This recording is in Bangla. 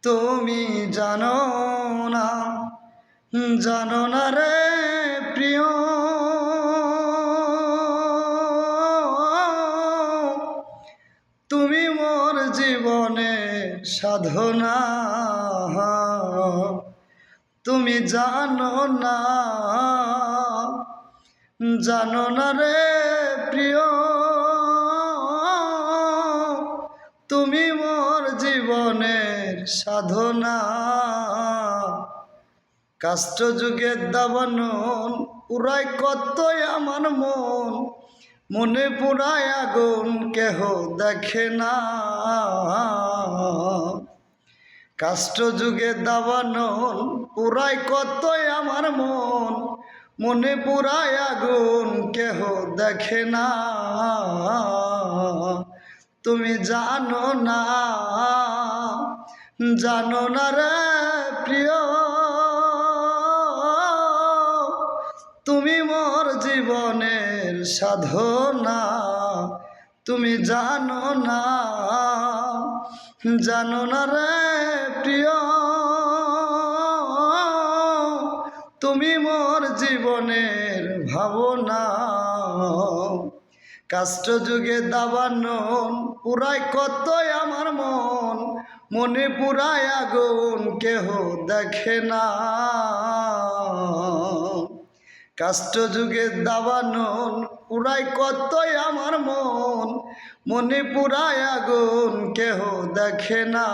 তুমি জানো না, জানো না রে প্রিয়, তুমি মোর জীবনের সাধনা। তুমি জানো না, জানো না রে প্রিয়, তুমি মোর জীবনের সাধনা। কাষ্ট যুগের দাবানন পুরাই কতই আমার মন, মনে পুরাই আগুন কেহ দেখে না। কাষ্ট যুগের দাবানন পুরাই কতই আমার মন, মনে পুরাই আগুন কেহ দেখে না। তুমি জানো না, জানো না রে প্রিয়, তুমি মোর জীবনের সাধনা। তুমি জানো না, জানো না রে প্রিয়, তুমি মোর জীবনের ভাবনা। কাষ্ট যুগে দাবানন পুরাই কতই আমার মন, মনে পুরাই আগুন কেহ দেখে না। কাষ্ট যুগে দাবানন পুরাই কতই আমার মন, মনে পুরাই আগুন কেহ দেখে না।